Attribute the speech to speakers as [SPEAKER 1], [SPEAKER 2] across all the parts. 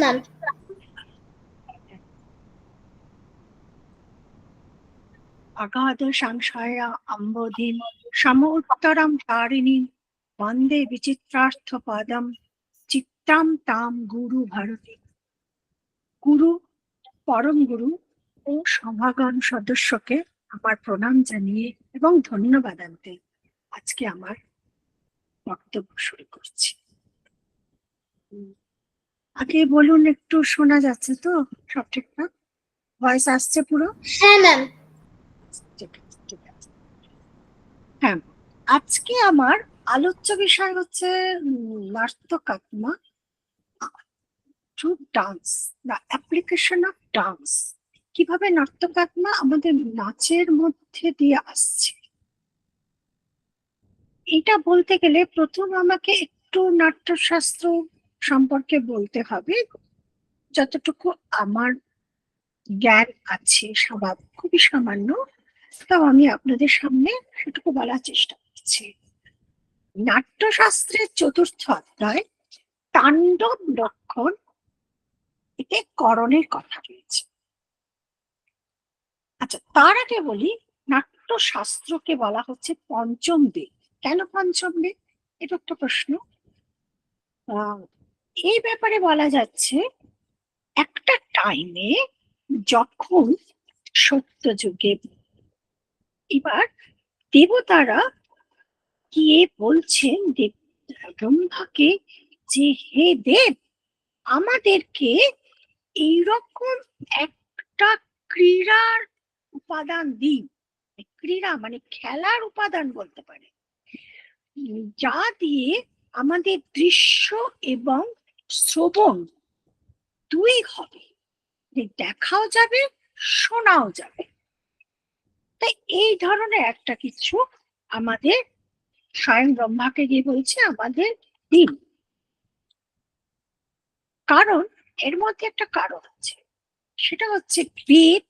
[SPEAKER 1] Ma'am.
[SPEAKER 2] অগাধ সংশয়া অম্বোধিম সমুত্তরম তারিণীম বন্দে বিচিত্রার্থ পদম চিত্তাম তাম গুরু ভারতী। গুরু, পরম গুরু ও সভাগণ সদস্যকে আমার প্রণাম জানিয়ে এবং ধন্যবাদ আনতে আজকে আমার বক্তব্য শুরু করছি। আগে বলুন, একটু শোনা যাচ্ছে তো? সব ঠিকঠাক ভয়েস আসছে পুরো?
[SPEAKER 1] হ্যাঁ ম্যাম।
[SPEAKER 2] ঠিক আছে, ঠিক আছে। হ্যাঁ, আজকে আমার আলোচ্য বিষয় হচ্ছে নাট্যকাত্মা through dance, the application of dance. কিভাবে নাট্যকাত্মা আমাদের নাচের মধ্যে দিয়ে আসছে। এটা বলতে গেলে প্রথম আমাকে একটু নাট্যশাস্ত্র সম্পর্কে বলতে হবে। যতটুকু আমার জ্ঞান আছে, স্বাভাবিক, খুবই সামান্য, তাও আমি আপনাদের সামনে সেটুকু বলার চেষ্টা করছি। নাট্যশাস্ত্রের চতুর্থ অধ্যায় তাণ্ডব লক্ষণ, এতে করণের কথা রয়েছে। আচ্ছা, তার আগে বলি নাট্যশাস্ত্রকে বলা হচ্ছে পঞ্চম বেদ। কেন পঞ্চম বেদ? এটা একটা প্রশ্ন। এই ব্যাপারে বলা যাচ্ছে একটা টাইমে যখন সত্যযুগে এবার দেবতারা গিয়ে বলছেন দেব ব্রহ্মাকে যে হে দেব, আমাদেরকে এইরকম একটা ক্রীড়ার উপাদান দিন। ক্রীড়া মানে খেলার উপাদান বলতে পারে, যা দিয়ে আমাদের দৃশ্য এবং শ্রবণ দুই হবে, দেখাও যাবে শোনাও যাবে। তাই এই ধরনের একটা কিছু আমাদের স্বয়ং ব্রহ্মাকে গিয়ে বলছে আমাদের দিন। কারণ এর মধ্যে একটা কারণ আছে, সেটা হচ্ছে বেদ।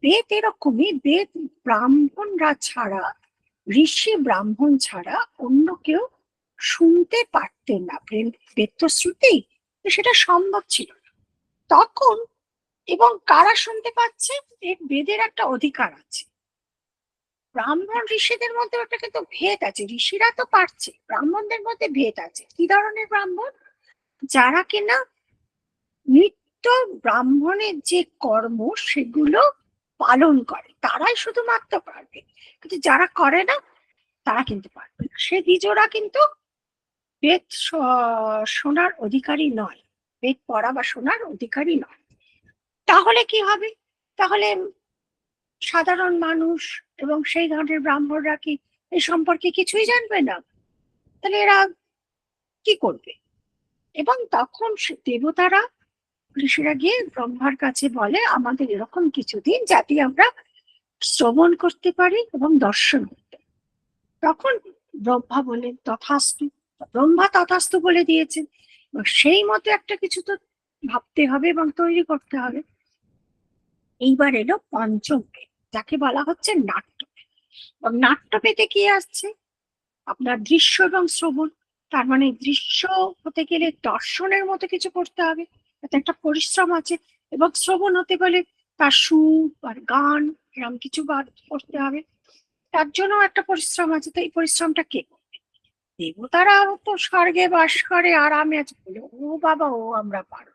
[SPEAKER 2] বেদ এরকমই, বেদ ব্রাহ্মণরা ছাড়া, ঋষি ব্রাহ্মণ ছাড়া অন্য কেউ শুনতে পারতেন না। বেদ তো শ্রুতি, সেটা সম্ভব ছিল না তখন। এবং কারা শুনতে পাচ্ছে? বেদের একটা অধিকার আছে। ব্রাহ্মণ ঋষিদের মধ্যে ওটা কিন্তু ভেদ আছে, ঋষিরা তো পারছে, ব্রাহ্মণদের মধ্যে ভেদ আছে। কি ধরনের ব্রাহ্মণ? যারা কিনা নিত্য ব্রাহ্মণের যে কর্ম সেগুলো পালন করে, তারাই শুধুমাত্র পারবে, কিন্তু যারা করে না তারা কিন্তু পারবে না। সে দ্বিজরা কিন্তু বেদ শোনার অধিকারী নয়, বেদ পড়া বা শোনার অধিকারী নয়। তাহলে কি হবে? তাহলে সাধারণ মানুষ এবং সেই ধরনের ব্রাহ্মণরা কি এই সম্পর্কে কিছুই জানবে না? তাহলে এরা কি করবে? এবং তখন দেবতারা, ঋষিরা গিয়ে ব্রহ্মার কাছে বলে আমাদের এরকম কিছু দিন যাতে আমরা শ্রবণ করতে পারি এবং দর্শন করতে। তখন ব্রহ্মা বলেন তথাস্তু। ব্রহ্মা তথাস্তু বলে দিয়েছেন। সেই মতো একটা কিছু তো ভাবতে হবে এবং তৈরি করতে হবে। এইবার এলো পঞ্চম বেদ, যাকে বলা হচ্ছে নাট্যবেদ। নাট্যবেদে কি আসছে? আপনার দৃশ্য এবং শ্রবণ। তার মানে দৃশ্য হতে গেলে দর্শনের মতো কিছু করতে হবে, তাতে একটা পরিশ্রম আছে। এবং শ্রবণ হতে গেলে তার সুর আর গান এরকম কিছু করতে হবে, তার জন্য একটা পরিশ্রম আছে। তো এই পরিশ্রমটা কে করবে? দেবতারা তো স্বর্গে বাস করে, আরামে আছে বলে ও বাবা ও আমরা পারবো।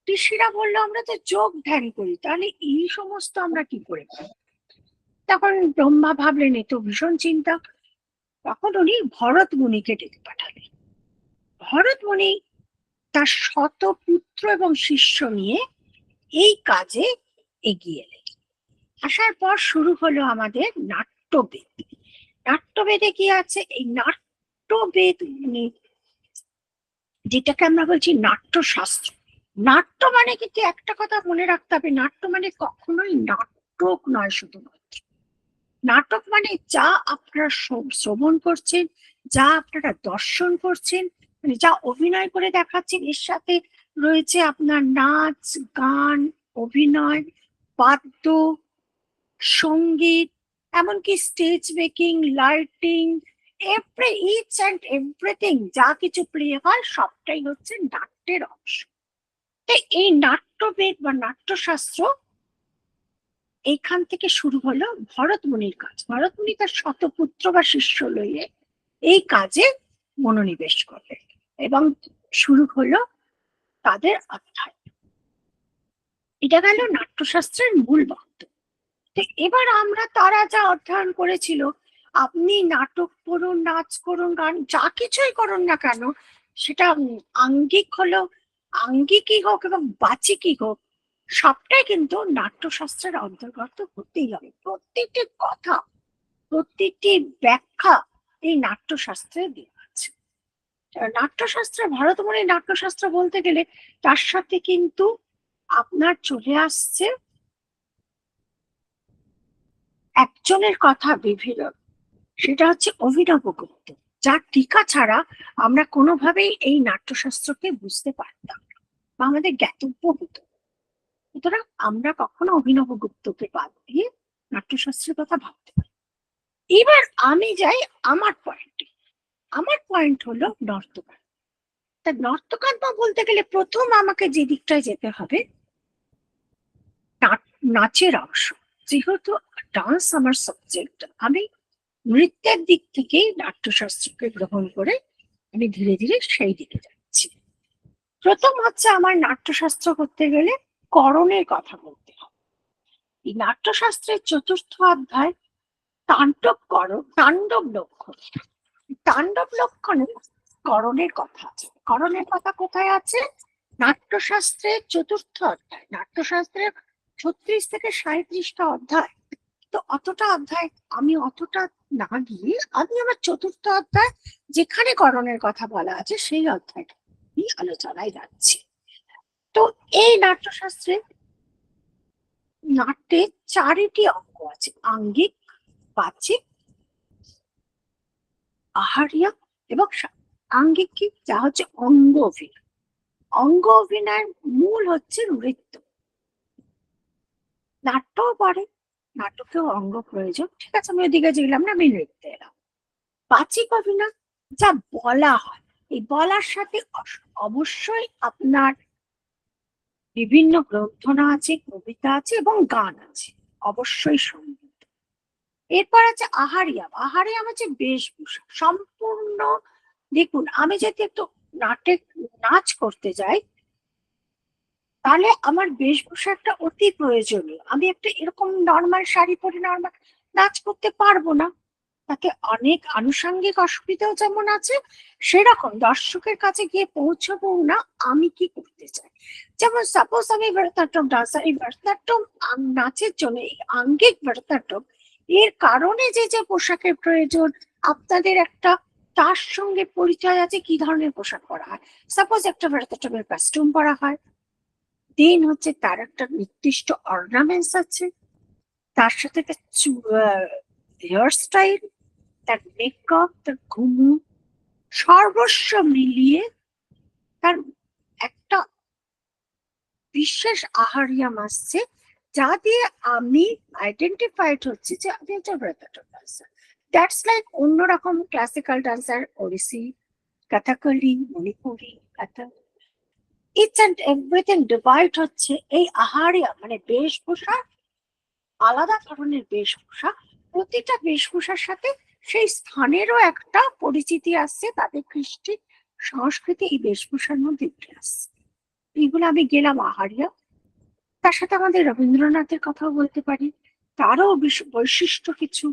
[SPEAKER 2] ঋষিরা বললো আমরা তো যোগ ধ্যান করি, তাহলে এই সমস্ত আমরা কি করে পারবো? তখন ব্রহ্মা ভাবলেন এ তো ভীষণ চিন্তা। তখন উনি ভরত মুনিকে ডেকে পাঠালেন। ভরত মুনি তার শত পুত্র এবং শিষ্য নিয়ে এই কাজে এগিয়ে এলেন। আসার পর শুরু হলো আমাদের নাট্যবেদ। নাট্যবেদে কি আছে? এই নাট্যবেদ মানে যেটাকে আমরা বলছি নাট্যশাস্ত্র। নাট্য মানে কিন্তু একটা কথা মনে রাখতে হবে, নাট্য মানে কখনোই নাটক নয় শুধুমাত্র। নাটক মানে যা আপনারা শ্রবণ করছেন, যা আপনারা দর্শন করছেন, মানে যা অভিনয় করে দেখাচ্ছেন, এর সাথে রয়েছে আপনার নাচ, গান, অভিনয়, বাদ্য, সঙ্গীত, এমনকি stage making, lighting, each and everything যা কিছু প্লে হয় সবটাই হচ্ছে নাট্যের অংশ। এই নাট্যবেদ বা নাট্যশাস্ত্র এইখান থেকে শুরু হলো ভরত মুনির কাজ। ভরত মুনি তার শতপুত্র বা শিষ্য লইয়ে এই কাজে মনোনিবেশ করবে এবং শুরু হলো তাদের অধ্যায়। এটা গেল নাট্যশাস্ত্রের মূল বক্তব্য। এবার আমরা তারা যা অধ্যয়ন করেছিল, আপনি নাটক করুন, নাচ করুন, গান যা কিছুই করুন না কেন, সেটা আঙ্গিক হলো, আঙ্গিকই হোক এবং বাচিকই হোক, সবটাই কিন্তু নাট্যশাস্ত্রের অন্তর্গত হতেই হবে। প্রত্যেকটি কথা, প্রত্যেকটি ব্যাখ্যা এই নাট্যশাস্ত্রে দেওয়া আছে। নাট্যশাস্ত্রে, ভরতমুনির নাট্যশাস্ত্র বলতে গেলে তার সাথে কিন্তু আপনার চলে আসছে একজনের কথা বিভিন্ন, সেটা হচ্ছে অভিনবগুপ্ত, যার টিকা ছাড়া আমরা কোনোভাবেই এই নাট্যশাস্ত্রকে বুঝতে পারতাম না বা আমাদের জ্ঞাতব্য হতো। সুতরাং আমরা কখনো অভিনবগুপ্তকে বাদ দিয়ে নাট্যশাস্ত্রের কথা ভাবতে পারি। এবার আমি যাই আমার পয়েন্টে। আমার পয়েন্ট হলো নর্তকার। তা নর্তকার বলতে গেলে প্রথম আমাকে যে দিকটায় যেতে হবে, নাচের অংশ। যেহেতু ডান্স আমার সাবজেক্ট, আমি নৃত্যের দিক থেকেই নাট্যশাস্ত্রকে গ্রহণ করে আমি ধীরে ধীরে সেই দিকে যাচ্ছি। প্রথম হচ্ছে আমার নাট্যশাস্ত্র করতে গেলে করণের কথা বলতে হবে। এই নাট্যশাস্ত্রের চতুর্থ অধ্যায় তাণ্ডব লক্ষণ। তাণ্ডব লক্ষণে করণের কথা আছে। করণের কথা কোথায় আছে? নাট্যশাস্ত্রের চতুর্থ অধ্যায়। নাট্যশাস্ত্রের 36 থেকে 37টা অধ্যায়, তো অতটা অধ্যায় আমি অতটা না গিয়ে আমি আমার চতুর্থ অধ্যায় যেখানে করণের কথা বলা আছে সেই অধ্যায়টা আলোচনায় যাচ্ছি। তো এই নাট্যশাস্ত্রে নাট্যে 4টি অঙ্গ আছে: আঙ্গিক, বাচিক, আহার্য এবং আঙ্গিক কি, যা হচ্ছে অঙ্গ অভিনয়। অঙ্গ অভিনয়ের মূল হচ্ছে নৃত্য। নাট্যও পড়ে, নাটকেও অঙ্গ প্রয়োজন, ঠিক আছে, আমি ওদিকে গেলাম না, আমি নৃত্যে এলাম। বাচিক অভিনয়, যা বলা হয়, এই বলার সাথে অবশ্যই আপনার বিভিন্ন গ্রন্থনা আছে, কবিতা আছে এবং গান আছে, অবশ্যই সঙ্গীত। এরপর আছে আহারিয়াম। আহারিয়াম হচ্ছে বেশভূষা সম্পূর্ণ। দেখুন, আমি যদি একটু নাচ করতে যাই, তাহলে আমার বেশভূষাটা অতি প্রয়োজনীয়। আমি একটা এরকম নর্মাল শাড়ি পরে নর্মাল নাচ করতে পারবো না, তাতে অনেক আনুষঙ্গিক অসুবিধাও যেমন আছে, সেরকম দর্শকের কাছে গিয়ে পৌঁছবো না আমি কি করতে চাই। যেমন সাপোজ আমি ভরতনাট্যম ডান্সার, এই ভরতনাট্যম নাচের জন্য, এই আঙ্গিক ভরতনাট্যম এর কারণে যে যে পোশাকের প্রয়োজন, আপনাদের একটা তার সঙ্গে পরিচয় আছে কি ধরনের পোশাক পরা হয়। সাপোজ একটা ভরতনাট্যমের কস্টিউম পরা হয়, দেন হচ্ছে তার একটা নির্দিষ্ট অর্নামেন্টস আছে, তার সাথে হেয়ার স্টাইল, তার মেকআপ, তার ঘুমু, সর্বস্ব মিলিয়ে তার একটা বিশেষ আহারিয়াম আসছে, যা দিয়ে আমি আইডেন্টিফাইড হচ্ছে যে আমি একটা ভরতনাট্যম ডান্সার। দ্যাটস লাইক অন্যরকম classical dancer, Odissi, Kathakali, Manipuri, Kathak, each and everything divide হচ্ছে এই আহারিয়াম, মানে বেশভূষা, আলাদা ধরনের বেশভূষা। প্রতিটা বেশভূষার সাথে সেই স্থানেরও একটা পরিচিতি আসছে, তাদের কৃষ্টি সংস্কৃতি এই বেশভূষার মধ্যে উঠে আসছে। এইগুলো আমি গেলাম আহারিয়া। তার সাথে আমাদের রবীন্দ্রনাথের কথাও বলতে পারি, তারও বৈশিষ্ট্য কিছু,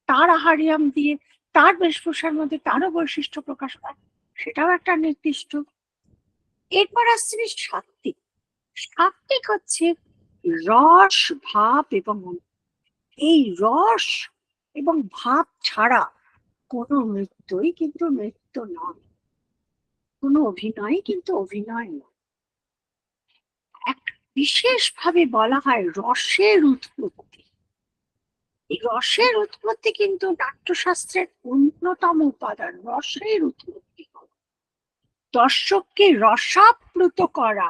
[SPEAKER 2] তার আহারিয়াম দিয়ে তার বেশভূষার মধ্যে তারও বৈশিষ্ট্য প্রকাশ পায়, সেটাও একটা নির্দিষ্ট। এরপর আসছে সাত্ত্বিক। সাত্ত্বিক হচ্ছে রস, ভাব এবং এই রস এবং ভাব ছাড়া কোনো নৃত্যই কিন্তু নৃত্য নয়, কোনো অভিনয় কিন্তু অভিনয় নয়। এক বিশেষভাবে বলা হয় রসের উৎপত্তি। এই রসের উৎপত্তি কিন্তু নাট্যশাস্ত্রের অন্যতম উপাদান। রসের উৎপত্তি, দর্শককে রসাপ্লুত করা,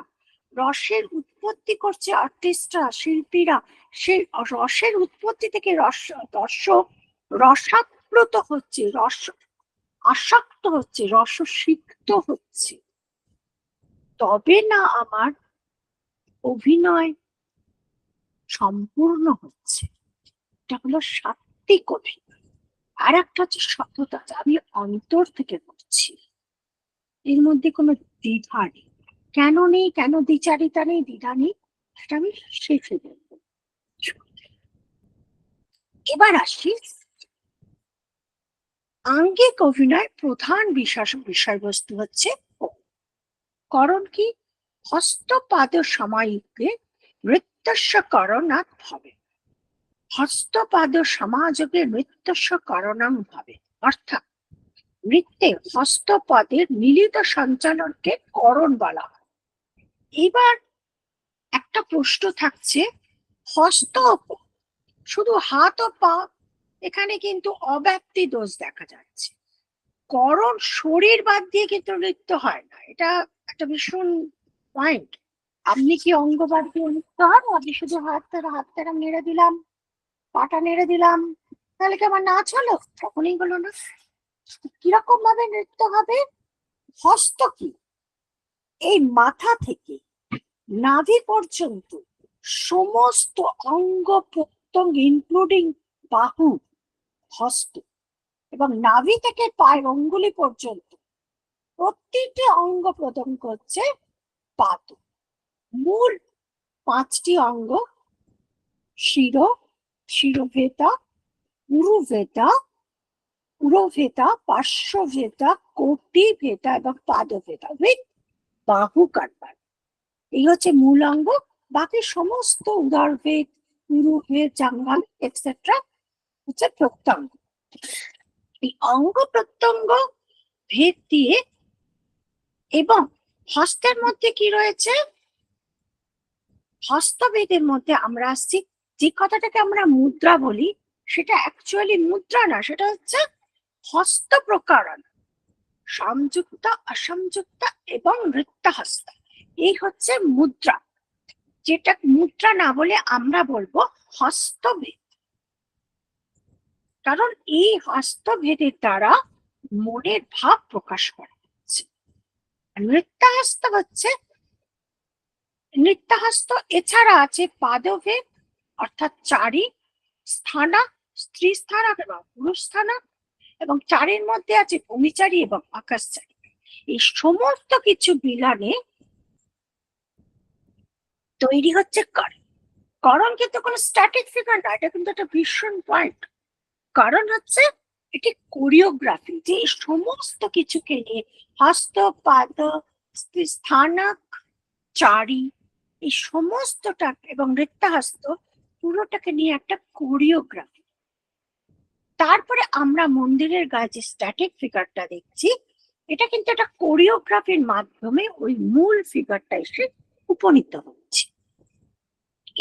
[SPEAKER 2] রসের উৎপত্তি করছে আর্টিস্টরা, শিল্পীরা। সেই রসের উৎপত্তি থেকে দর্শক রসাপ্লুত হচ্ছে, রস আসক্ত হচ্ছে, রসসিক্ত হচ্ছে, তবে না আমার অভিনয় সম্পূর্ণ হচ্ছে। এটা হলো সাত্বিক অভিনয়। আর একটা হচ্ছে সততা, আমি অন্তর থেকে করছি, এর মধ্যে কোনো দ্বিধা নেই। কেন নেই, কেন দ্বিচারিতা নেই, দ্বিধা নেই, সেটা আমি শেষে বলব। এবার আসি আঙ্গিক অভিনয় প্রধান বিষয়বস্তু হচ্ছে করণ কি? হস্তপাদ সমায়ুক্তে নৃত্যস্য করণাৎ ভাবে। হস্তপাদ সমাযোগে নৃত্যস্য করণাং ভাবে, অর্থাৎ নৃত্যে হস্তপদের মিলিত সঞ্চালনকে করণ বলা হয়। এবার একটা প্রশ্ন থাকছে, হস্ত শুধু হাত ও পা, এখানে কিন্তু অব্যাপ্তি দোষ দেখা যাচ্ছে। করণ শরীর বাদ দিয়ে কিন্তু নৃত্য হয় না, এটা একটা ভীষণ পয়েন্ট। আপনি কি অঙ্গ বাদ দিয়ে নৃত্য হয়? আপনি শুধু হাতটা নেড়ে দিলাম, পাটা নেড়ে দিলাম, তাহলে কি আমার নাচ হলো? তখনই হলো না। কিরকম ভাবে নৃত্য হবে? হস্ত কি এই মাথা থেকে নাভি পর্যন্ত সমস্ত অঙ্গ প্রত্যঙ্গ ইনক্লুডিং বাহু, হস্ত, এবং নাভি থেকে পায়ের অঙ্গুলি পর্যন্ত প্রত্যেকটি অঙ্গ প্রত্যঙ্গ হচ্ছে পাদ। মূল 5টি অঙ্গ: শির, শিরোভেদা, উরুভেদা, পুরোভেদা, পার্শ্বভেদা, কোটিভেদা এবং পাদভেদা উইথ বাহু কাটবার। এই হচ্ছে মূল অঙ্গ। বাকি সমস্ত উদরভেদ, পুরুভেদ, জাঙ্গাল এটসেট্রা হচ্ছে প্রত্যঙ্গ। এই অঙ্গ প্রত্যঙ্গ ভেদ দিয়ে, এবং হস্তের মধ্যে কি রয়েছে? হস্তভেদের মধ্যে আমরা আসছি, যে কথাটাকে আমরা মুদ্রা বলি, সেটা অ্যাকচুয়ালি মুদ্রা না, সেটা হচ্ছে হস্ত প্রকারণ, সংযুক্ত, অসংযুক্ত এবং নৃত্যহস্ত। এই হচ্ছে মুদ্রা, যেটা মুদ্রা না বলে আমরা বলবো হস্তভেদ। কারণ এই হস্তভেদের দ্বারা মনের ভাব প্রকাশ করা হচ্ছে। নৃত্যহস্ত হচ্ছে, নৃত্যহস্ত এছাড়া আছে পাদভেদ, অর্থাৎ চারি, স্থানা, স্ত্রী স্থানক এবং পুরুষ স্থানক, এবং চারের মধ্যে আছে ভূমিচারী এবং আকাশচারী। এই সমস্ত কিছু মিলানে তৈরি হচ্ছে করণ। করণ কিন্তু কোনো স্ট্যাটিক ফিগার না, এটা কিন্তু একটা ভীষণ পয়েন্ট। কারণ হচ্ছে এটি কোরিওগ্রাফি, যে সমস্ত কিছুকে নিয়ে হস্ত, পাদ, স্থানক, চারি, এই সমস্তটা এবং নৃত্যহস্ত পুরোটাকে নিয়ে একটা কোরিওগ্রাফি। তারপরে আমরা মন্দিরের গায়ে যে স্ট্যাটিক ফিগারটা দেখছি, এটা কিন্তু একটা কোরিওগ্রাফির মাধ্যমে ওই মূল ফিগারটা এসে উপনীত হচ্ছে।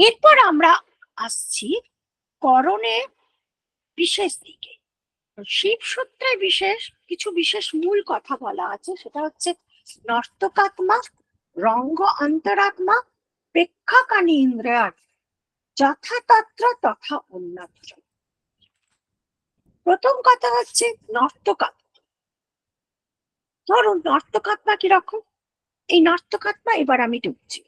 [SPEAKER 2] এরপর আমরা আসছি করণের বিশেষ দিকে। শিবসূত্রে কিছু বিশেষ মূল কথা বলা আছে, সেটা হচ্ছে নর্তকাত্মা, রঙ্গ অন্তরাত্মা, প্রেক্ষকানি ইন্দ্রিয়ার যথাতত্র তথা অন্যত্র। প্রথম কথা হচ্ছে নর্তকাত্মা। ধরুন নর্তকাত্মা কিরকম, এই নর্তকাত্মা এবার আমি ঢুকছি।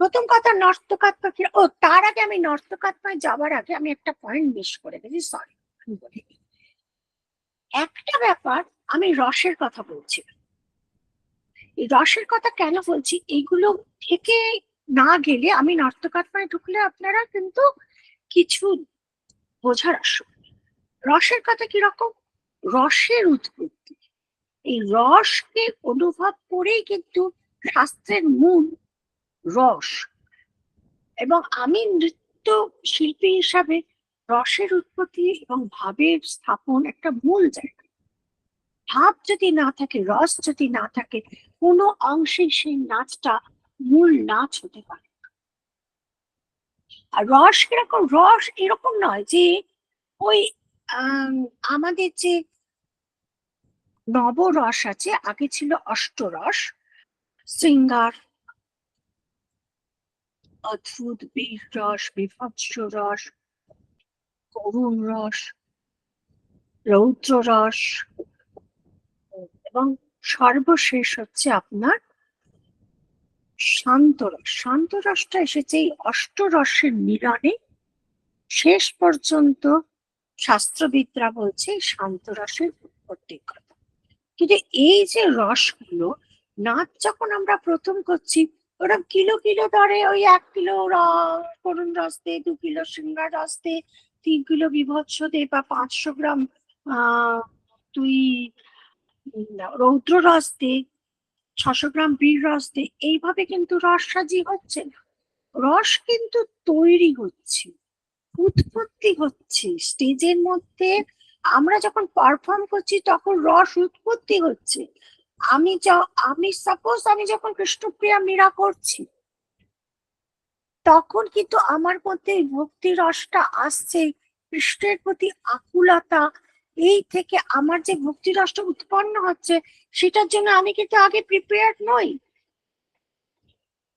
[SPEAKER 2] প্রথম কথা নর্তকাত্মা কি, ও তার আগে আমি নর্তকাত্মায় যাওয়ার আগে আমি একটা পয়েন্ট মিস করে গেছি, সরি। একটা ব্যাপার, আমি রসের কথা বলছি। এই রসের কথা কেন বলছি, এইগুলো থেকে না গেলে, আমি নর্তকাত্মায় ঢুকলে আপনারা কিন্তু কিছু বোঝার অসুবিধা। রসের কথা কিরকম? রসের উৎপত্তি, এই রসকে অনুভব করেই কিন্তু শাস্ত্রের মূল রস। এবং আমি নৃত্য শিল্পী হিসাবে রসের উৎপত্তি এবং ভাবের স্থাপন একটা মূল জায়গা। ভাব যদি না থাকে, রস যদি না থাকে, কোনো অংশে সেই নাচটা মূল নাচ হতে পারে। আর রস কিরকম? রস এরকম নয় যে ওই আমাদের যে নবরস আছে, আগে ছিল অষ্টরস, শৃঙ্গার, অদ্ভুত, বীর রস, বিভৎস রস, করুণ রস, রৌদ্র রস, এবং সর্বশেষ হচ্ছে আপনার শান্তরস। শান্তরসটা এসেছে এই অষ্টরসের মিলনে। শেষ পর্যন্ত শাস্ত্রবিদরা বলছে শান্তরসের উৎপত্তির কথা। কিন্তু এই যে রসগুলো, নাচ যখন আমরা প্রথম করছি, ওরা কিলো কিলো ধরে, ওই 1 কিলো করুণ রস দে, 2 কিলো শৃঙ্গার রস দে, 3 কিলো বীভৎস দে, বা 500 গ্রাম তুই রৌদ্র রস দে, 600 গ্রাম বীর রস দে। এইভাবে কিন্তু রস সাজি হচ্ছে না, রস কিন্তু তৈরি হচ্ছে, উৎপত্তি হচ্ছে স্টেজের মধ্যে। আমরা যখন পারফর্ম করছি তখন রস উৎপত্তি হচ্ছে। আমি সাপোজ আমি যখন কৃষ্ণপ্রিয়া মীরা করছি, তখন কিন্তু আমার মধ্যে ভক্তি রসটা আসছে, কৃষ্ণের প্রতি আকুলতা, এই থেকে আমার যে ভক্তি রসটা উৎপন্ন হচ্ছে, সেটার জন্য আমি কিন্তু আগে প্রিপেয়ার্ড নই।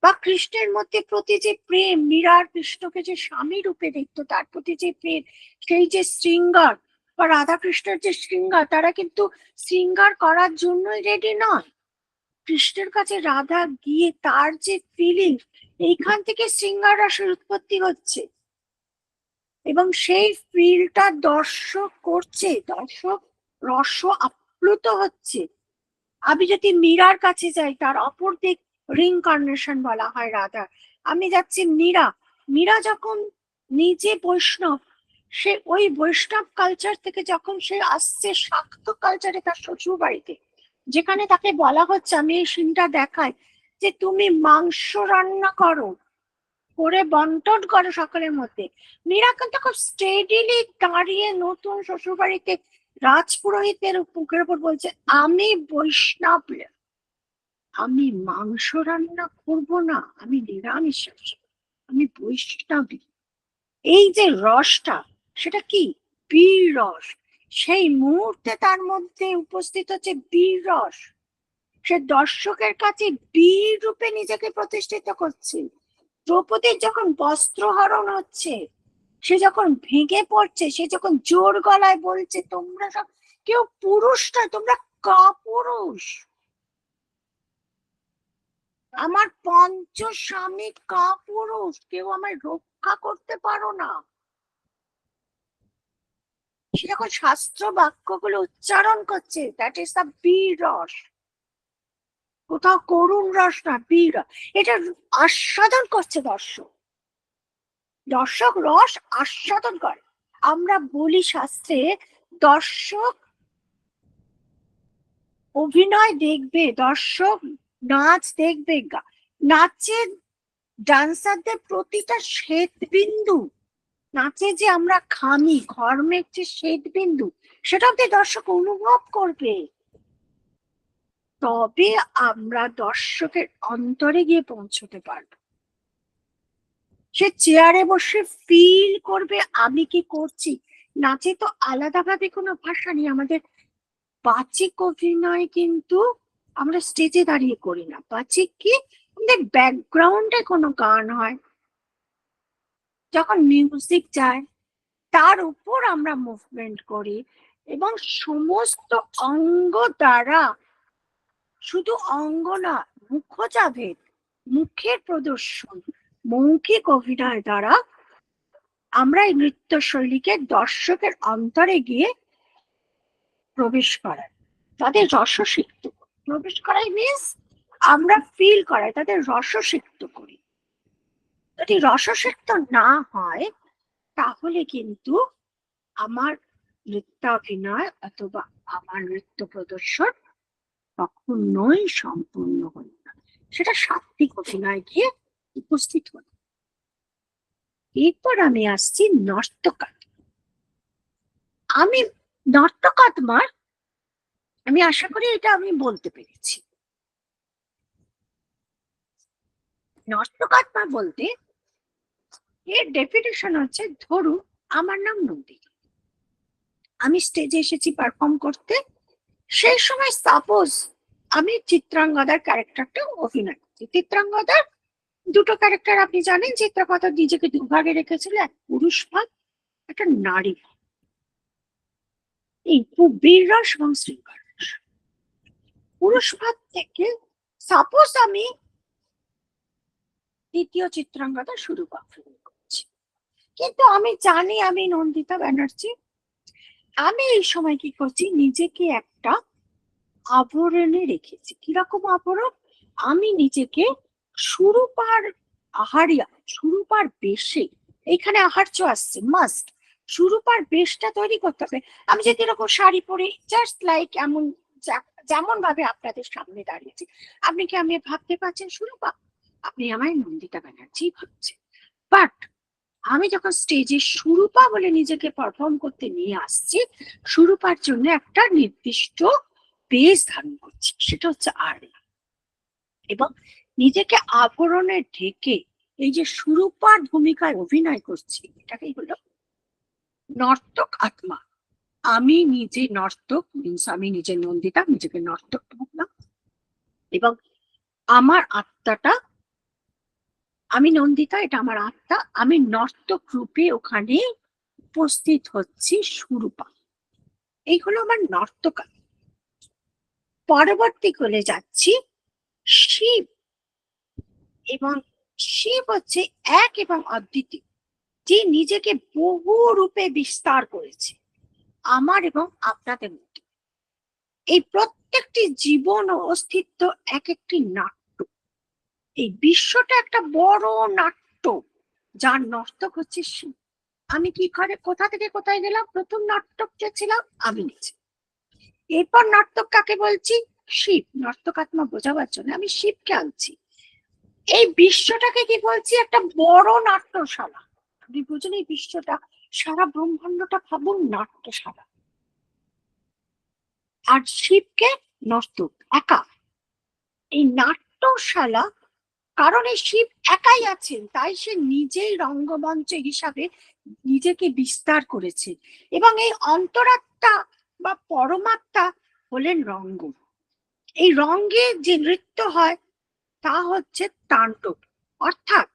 [SPEAKER 2] বা কৃষ্ণের মধ্যে প্রতি যে প্রেম, মীরার কৃষ্ণকে যে স্বামী রূপে দেখতো, তার প্রতি যে প্রেম, সেই যে শৃঙ্গার, বা রাধা কৃষ্ণের যে শৃঙ্গার, তারা কিন্তু শৃঙ্গার করার জন্যই রেডি নয়। কৃষ্ণের কাছে রাধা গিয়ে তার যে ফিলিং, এইখান থেকে শৃঙ্গার রসের উৎপত্তি হচ্ছে, এবং সেই ফিলটা দর্শক করছে, দর্শক রস আপ্লুত হচ্ছে। আমি যদি মীরার কাছে যাই, তার অপর দিক রিইনকার্নেশন বলা হয় রাধা। আমি যাচ্ছি মীরা, মীরা যখন নিজে বৈষ্ণব, সে ওই বৈষ্ণব কালচার থেকে যখন সে আসছে শাক্ত কালচারে, তার শ্বশুর বাড়িতে, যেখানে তাকে বলা হচ্ছে, আমি এই সিনটা দেখাই, যে তুমি মাংস রান্না করো, করে বন্টন করো সকলের মধ্যে। মীরা কিন্তু খুব স্টেডিলি দাঁড়িয়ে নতুন শ্বশুর বাড়িতে রাজপুরোহিতের মুখের উপর বলছে, আমি বৈষ্ণব, আমি মাংস রান্না করব না, আমি নিরামিষ, আমি বৈষ্ণবী। এই যে রসটা, সেটা কি? বীর রস। সেই মুহূর্তে তার মধ্যে উপস্থিত হচ্ছে বীর রস। সে দর্শকের কাছে বীর রূপে নিজেকে প্রতিষ্ঠিত করছে। দ্রৌপদীর যখন বস্ত্রহরণ হচ্ছে, সে যখন ভেঙে পড়ছে, সে যখন জোর গলায় বলছে, তোমরা সব কেউ পুরুষ নয়, তোমরা কাপুরুষ, আমার পঞ্চস্বামী কাপুরুষ, কেউ আমায় রক্ষা করতে পারো না। সে যখন শাস্ত্র বাক্যগুলো উচ্চারণ করছে, দ্যাট ইজ দ্য বীর রস। কোথাও করুণ রস না, বীর রস। এটা আস্বাদন করছে দর্শক, দর্শক রস আস্বাদন করে। আমরা বলি শাস্ত্রে, দর্শক অভিনয় দেখবে, দর্শক নাচ দেখবে, নাচের ডান্সারদের প্রতিটা শ্বেত বিন্দু, নাচে যে আমরা খামি ঘর্মের যে শ্বেত বিন্দু, সেটা অব্দি দর্শক অনুভব করবে। তবে আমরা দর্শকের অন্তরে গিয়ে পৌঁছতে পারবো। সে চেয়ারে বসে ফিল করবে আমি কি করছি। নাচে তো আলাদাভাবে কোনো ভাষা নেই। আমাদের বাচিক অভিনয় কিন্তু আমরা স্টেজে দাঁড়িয়ে করি না। বাচিক কি, আমাদের ব্যাকগ্রাউন্ডে কোনো গান হয়, যখন মিউজিক যায়, তার উপর আমরা মুভমেন্ট করি, এবং সমস্ত অঙ্গ দ্বারা, শুধু অঙ্গ না, মুখজাভেদ, মুখের প্রদর্শন, মৌখিক অভিনয় দ্বারা আমরা এই নৃত্য শৈলীকে দর্শকের অন্তরে গিয়ে প্রবেশ করাই, তাদের রসসিক্ত করি। প্রবেশ করাই মিনস আমরা ফিল করাই, তাদের রসসিক্ত করি। যদি রসসিক্ত না হয়, তাহলে কিন্তু আমার নৃত্যাভিনয় অথবা আমার নৃত্য প্রদর্শন কখনোই সম্পূর্ণ হল না, সেটা সাত্বিক অভিনয় গিয়ে উপস্থিত হল। এরপর আমি আসছি নর্তকাত্মা। আমি নর্তকাত্মার, আমি আশা করি এটা আমি বলতে পেরেছি। নর্তকাত্মা বলতে এর ডেফিনেশন হচ্ছে, ধরুন আমার নাম নন্দিনী, আমি স্টেজে এসেছি পারফর্ম করতে, সেই সময় সাপোজ আমি চিত্রাঙ্গদার ক্যারেক্টারটা অভিনয় করছি। চিত্রাঙ্গদার দুটো ক্যারেক্টার আপনি জানেন, চিত্রকথা নিজেকে দুভাগে রেখেছিল, এক পুরুষ ভাগ, একটা নারী ভাগ। এই বীর রস এবং শৃঙ্গার রস। পুরুষ ভাত থেকে সাপোজ আমি দ্বিতীয় চিত্রাঙ্গদা সুরূপা ফিল্ম করছি, কিন্তু আমি জানি আমি নন্দিতা ব্যানার্জি। আমি এই সময় কি করছি, নিজেকে একটা আবরণে রেখেছি। কিরকম আবরণ? আমি নিজেকে সুরূপার আহারিয়া, সুরূপার বেশে, এখানে আহার্য আসছে মাস্ট, সুরূপার বেশটা তৈরি করতে হবে। আমি যদি এরকম শাড়ি পরে জাস্ট লাইক এমন যেমন ভাবে আপনাদের সামনে দাঁড়িয়েছি, আপনি কি আমি ভাবতে পারছেন সুরূপা? আপনি আমায় নন্দিতা ব্যানার্জি ভাবছেন। বাট আমি যখন স্টেজে সুরূপা বলে নিজেকে পারফর্ম করতে নিয়ে আসছি, সুরূপার জন্য একটা নির্দিষ্ট বেশ ধারণ করছি, সেটা হচ্ছে আড়লা। এবং নিজেকে আবরণে ঢেকে এই যে সুরূপার ভূমিকায় অভিনয় করছি, এটাকেই হলো নর্তক আত্মা। আমি নিজে নর্তক, মিনস আমি নিজে নন্দিতা, নিজেকে নর্তক ভাবলাম, এবং আমার আত্মাটা, আমি নন্দিতা, এটা আমার আত্মা, আমি নর্তক রূপে ওখানে উপস্থিত হচ্ছি সুরূপা। এই হলো আমার নর্তক। পরবর্তী করে যাচ্ছি শিব, এবং শিব হচ্ছে এক এবং অদ্বিতীয়, যে নিজেকে বহু রূপে বিস্তার করেছে আমার এবং আপনাদের মধ্যে। এই প্রত্যেকটি জীবন ও অস্তিত্ব এক একটি নাট্য। এই বিশ্বটা একটা বড় নাট্য, যার নর্তক হচ্ছে শিব। আমি কি করে কোথা থেকে কোথায় গেলাম? প্রথম নাটক যে ছিলাম আমি নিজে, এরপর নাটক কাকে বলছি? শিব। নর্তকাত্মা বোঝাবার জন্য আমি শিবকে আনছি। এই বিশ্বটাকে কি বলছি? একটা বড় নাট্যশালা। আপনি বুঝুন, এই বিশ্বটা, সারা ব্রহ্মাণ্ডটা ভাবুন নাট্যশালা। আর শিবকে নর্তক একা। এই নাট্যশালা, কারণ এই শিব একাই আছেন, তাই সে নিজেই রঙ্গমঞ্চ হিসাবে নিজেকে বিস্তার করেছে। এবং এই অন্তরাত্মা বা পরমাত্মা হলেন রঙ্গ। এই রঙ্গে যে নৃত্য হয় তা হচ্ছে তাণ্ডব। অর্থাৎ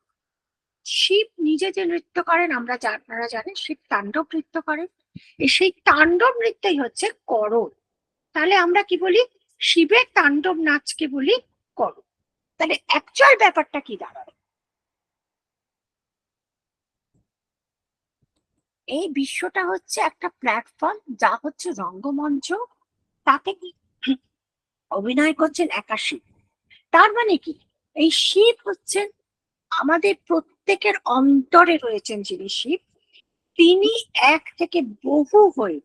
[SPEAKER 2] শিব নিজে যে নৃত্য করেন, আপনারা জানেন শিব তাণ্ডব নৃত্য করেন, সেই তাণ্ডব নৃত্যই হচ্ছে করণ। তাহলে আমরা কি বলি? শিবের তাণ্ডব নাচকে বলি করণ। তাহলে অ্যাকচুয়াল ব্যাপারটা কি দাঁড়ায়? এই বিশ্বটা হচ্ছে একটা প্ল্যাটফর্ম, যা হচ্ছে রঙ্গমঞ্চ। তাতে কি অভিনয় করছেন একা শিব। তার মানে কি, এই শিব হচ্ছেন আমাদের প্রত্যেকের অন্তরে রয়েছেন যিনি শিব, তিনি এক থেকে বহু হয়ে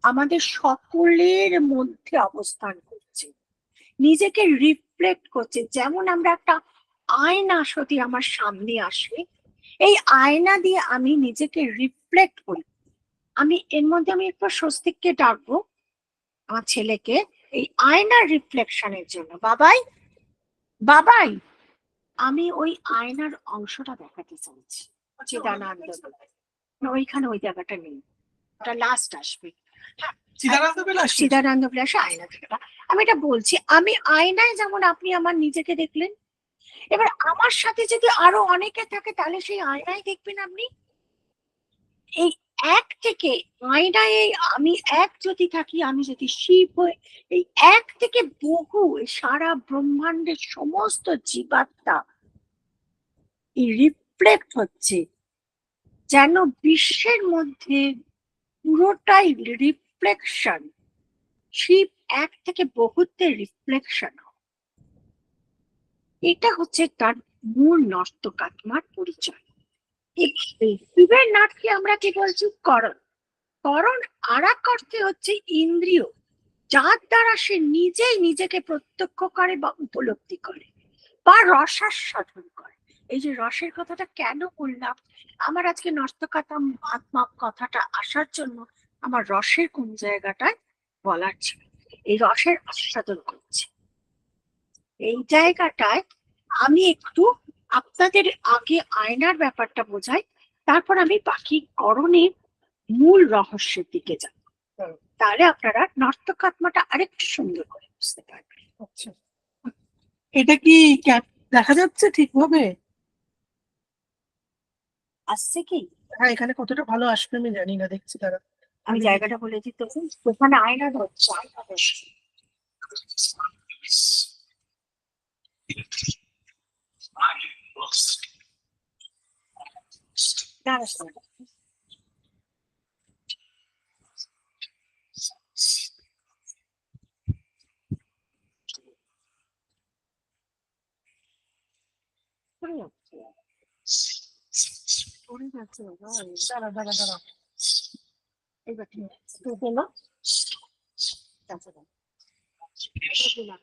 [SPEAKER 2] আমাদের সকলের মধ্যে অবস্থান করছে, নিজেকে রিফ্লেক্ট করছে। যেমন আমরা একটা আয়না যদি আমার সামনে আসে, এই আয়না দিয়ে আমি নিজেকে রিফ্লেক্ট করি। আমি এর মধ্যে আমি একটু স্বস্তিককে ডাকবো, আমার ছেলেকে, এই আয়নার রিফ্লেকশনের জন্য। বাবাই, বাবাই, আমি ওই আয়নার অংশটা দেখাতে চাইছি। চিদানন্দ, ওইখানে ওই জায়গাটা নেই, ওটা লাস্ট আসবে। হ্যাঁ, চিদানন্দ বিলাসে আয়না দেখা। আমি এটা বলছি, আমি আয়নায় যেমন আপনি আমার নিজেকে দেখলেন, এবার আমার সাথে যদি আরো অনেকে থাকে, তাহলে সেই আয়নায় দেখবেন আপনি। এই এক থেকে আয়নায় আমি এক যদি থাকি, আমি যদি শিব হই, এই এক থেকে বহু সারা ব্রহ্মাণ্ডের সমস্ত জীবাত্মা এই রিফ্লেক্ট হচ্ছে, যেন বিশ্বের মধ্যে পুরোটাই রিফ্লেকশন। শিব এক থেকে বহুতে রিফ্লেকশন। এটা হচ্ছে তার মূল নর্তকাত্মার পরিচয়। শিবের নাটকে আমরা কি বলছি? করণ। করণ আর এক অর্থে হচ্ছে ইন্দ্রিয়, যার দ্বারা সে নিজেই নিজেকে প্রত্যক্ষ করে বা উপলব্ধি করে বা রসাস্বাদন করে। এই যে রসের কথাটা কেন বললাম, আমার আজকে নর্তকাত্মা আত্মা কথাটা আসার জন্য আমার রসের কোন জায়গাটায় বলার ছিল। এই রসের আস্বাদন করছে, এই জায়গাটায় আমি একটু আপনাদের আগে আয়নার ব্যাপারটা বোঝাই, তারপর আমি বাকি করণের মূল রহস্যের দিকে যাব। তাহলে আপনারা নর্তকাত্মাটা আরেকটু সুন্দর করে বুঝতে পারবেন।
[SPEAKER 1] আচ্ছা, এটা কি দেখা যাচ্ছে ঠিকভাবে?
[SPEAKER 2] আসছে কি?
[SPEAKER 1] হ্যাঁ, এখানে কতটা ভালো আসবে আমি জানি না, দেখছি তারা।
[SPEAKER 2] আমি জায়গাটা বলে দিতে, ওখানে আয়না ধরছে, আয়না ধরছে।
[SPEAKER 1] দাঁড়া দাঁড়া দাঁড়া
[SPEAKER 2] এবার ঠিক আছে। তো হলো? আচ্ছা, দাও। দিলাম।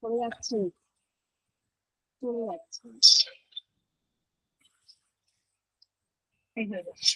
[SPEAKER 2] চলে যাচ্ছে, চলে যাচ্ছে। এই হয়ে গেছে।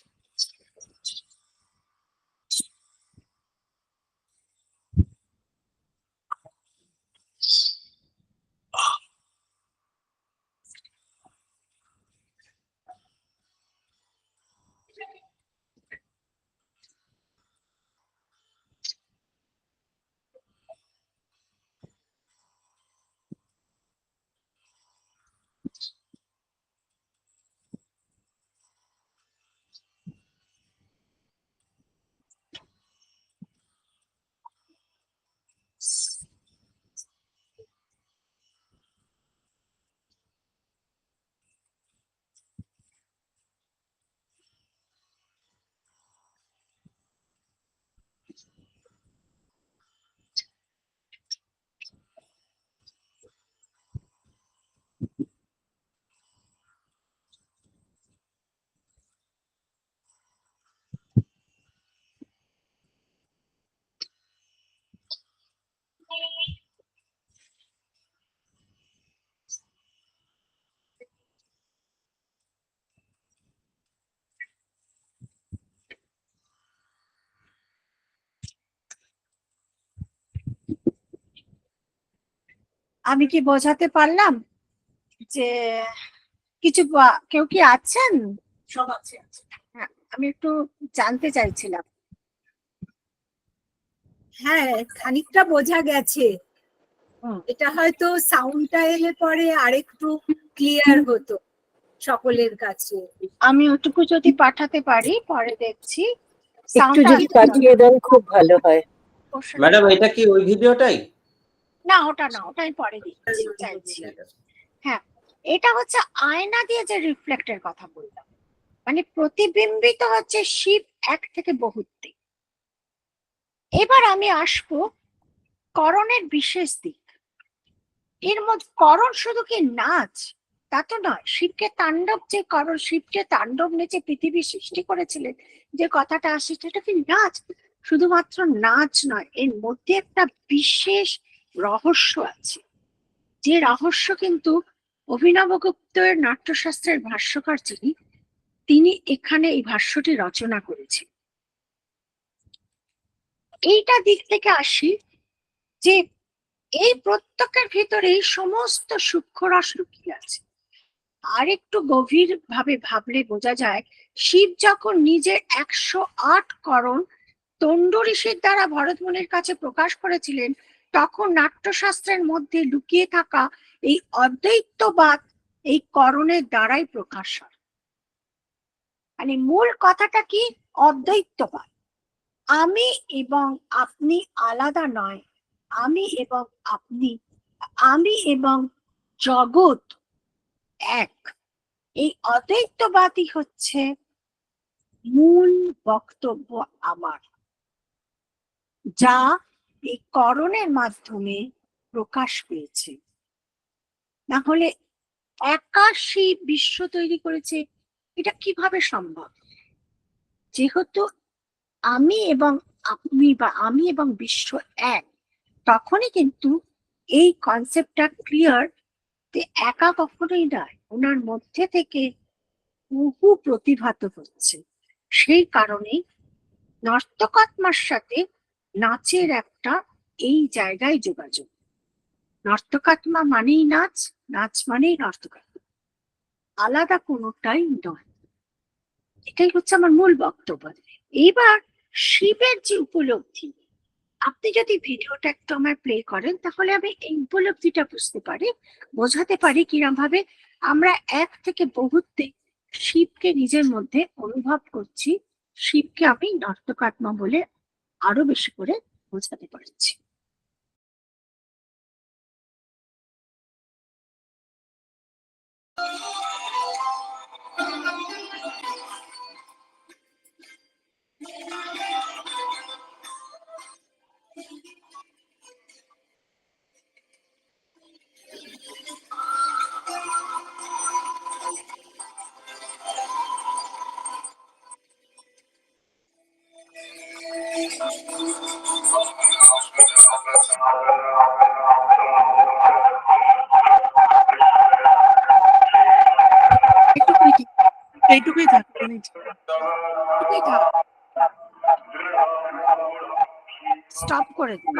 [SPEAKER 2] আমি কি বোঝাতে পারলাম যে কিছু কেউ কি আছেন?
[SPEAKER 1] সব আছে আছে।
[SPEAKER 2] হ্যাঁ, আমি একটু জানতে চাইছিলাম।
[SPEAKER 3] হ্যাঁ, খানিকটা বোঝা গেছে।
[SPEAKER 2] হুম।
[SPEAKER 3] এটা হয়তো সাউন্ডটা এলে পরে আরেকটু ক্লিয়ার হতো সকলের কাছে।
[SPEAKER 2] আমি ওটুকু যদি পাঠাতে পারি পরে দেখছি।
[SPEAKER 4] একটু
[SPEAKER 2] সাউন্ডটা
[SPEAKER 4] যদি পাঠিয়ে দেন খুব ভালো হয়।
[SPEAKER 5] ম্যাডাম এটা কি ওই ভিডিওটাই?
[SPEAKER 2] না, ওটা না, ওটা আমি পরে দিচ্ছি চাইছি। হ্যাঁ, এটা হচ্ছে আয়না দিয়ে যে রিফ্লেক্টের কথা বললাম, মানে প্রতিবিম্বিত হচ্ছে শিব এক থেকে বহুত্বে। এবার আমি আসবো করণের বিশেষ দিক। এর মধ্যে করণ শুধু কি নাচ তা তো নয়, শিবকে তাণ্ডব যে করণ, শিবকে তাণ্ডব নেচে পৃথিবী সৃষ্টি করেছিলেন যে কথাটা আসে সেটা কি নাচ? শুধুমাত্র নাচ নয়, এর মধ্যে একটা বিশেষ রহস্য আছে, যে রহস্য কিন্তু অভিনবগুপ্তের নাট্যশাস্ত্রের ভাষ্যকার যিনি, তিনি এখানে এই ভাষ্যটি রচনা করেছেন। এইটা দিক থেকে আসি যে এই প্রত্যেকের ভিতরে সমস্ত সূক্ষ্ম রহস্য কি আছে। আর একটু গভীর ভাবে ভাবলে বোঝা যায়, শিব যখন নিজের 108 করণ তণ্ড ঋষির দ্বারা ভরত মুনির কাছে প্রকাশ করেছিলেন, তখন নাট্যশাস্ত্রের মধ্যে লুকিয়ে থাকা এই অদ্বৈতবাদ এই করণের দ্বারাই প্রকাশ হয়। মানে মূল কথাটা কি? অদ্বৈতবাদ। আমি এবং আপনি আলাদা নয়, আমি এবং আপনি, আমি এবং জগৎ এক। এই অদ্বৈতবাদই হচ্ছে মূল বক্তব্য আমার, যা এই করণের মাধ্যমে প্রকাশ পেয়েছে। না হলে একাশি বিশ্ব তৈরি করেছে, এটা কিভাবে সম্ভব? যেহেতু আমি এবং আপনি বা আমি এবং বিশ্ব এক, তখনই কিন্তু এই কনসেপ্টটা ক্লিয়ার যে একা কখনোই নয়, ওনার মধ্যে থেকে বহু প্রতিভাত হচ্ছে। সেই কারণে নর্তকাত্মার সাথে নাচের একটা এই জায়গায় যোগাযোগ। নর্তকাত্মা মানেই নাচ, নাচ মানেই নর্তকাত্মা, আলাদা কোনোটাই নয়। এটাই হচ্ছে আমার মূল বক্তব্য। এইবার শিবের যে উপলব্ধি, আপনি যদি ভিডিওটা একটু আমার প্লে করেন তাহলে আমি এই উপলব্ধিটা বুঝতে পারি, বোঝাতে পারি কিরম ভাবে আমরা এক থেকে বহুত্বে শিবকে নিজের মধ্যে অনুভব করছি, শিবকে আমি নর্তকাত্মা বলে আরো বেশি করে বোঝাতে পারছি।
[SPEAKER 1] এইটুকুই থাক,
[SPEAKER 2] স্টপ করে দিন।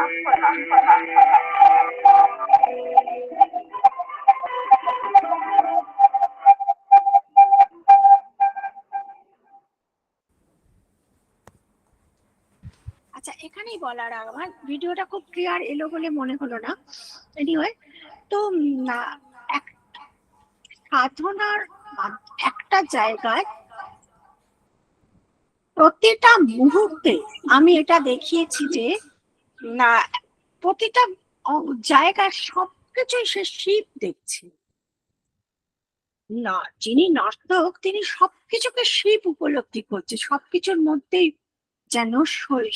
[SPEAKER 2] আচ্ছা, এখানেই বলার আমার ভিডিওটা খুব ক্লিয়ার এলো বলে মনে হলো না। এনিওয়ে, তো সাধনার একটা জায়গায় প্রতিটা মুহূর্তে আমি এটা দেখিয়েছি যে না, প্রতিটা জায়গায় সবকিছুই সে শিব দেখছে। না, যিনি নর্তক তিনি সবকিছুকে শিব উপলব্ধি করছে, সবকিছুর মধ্যেই যেন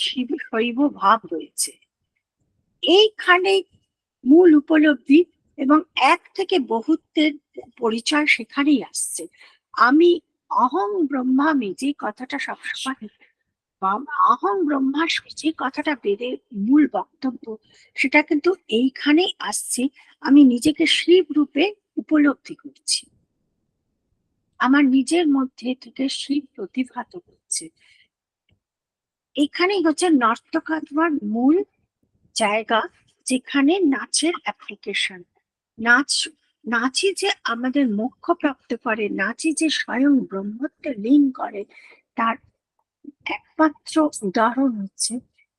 [SPEAKER 2] শিব শৈব ভাব রয়েছে। এইখানে মূল উপলব্ধি এবং এক থেকে বহুত্বের পরিচয় সেখানেই আসছে। আমি অহং ব্রহ্মামি যে কথাটা সবসময়, অহং ব্রহ্মাস্মি যে কথাটা বেদের মূল বক্তব্য, সেটা কিন্তু এইখানেই আসছে। আমি নিজেকে শিব রূপে উপলব্ধি করছি, আমার নিজের মধ্যে থেকে শিব প্রতিভাত করছে। এখানেই হচ্ছে নর্তকাত্মার মূল জায়গা, যেখানে নাচের অ্যাপ্লিকেশন। নাচই যে আমাদের মোক্ষ প্রাপ্ত করে, নাচই যে স্বয়ং ব্রহ্মত্বে লীন করে, তার একমাত্র উদাহরণ হচ্ছে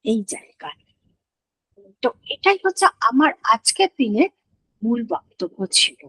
[SPEAKER 2] এই জায়গায়। তো এটাই হচ্ছে আমার আজকের দিনের মূল বক্তব্য ছিল।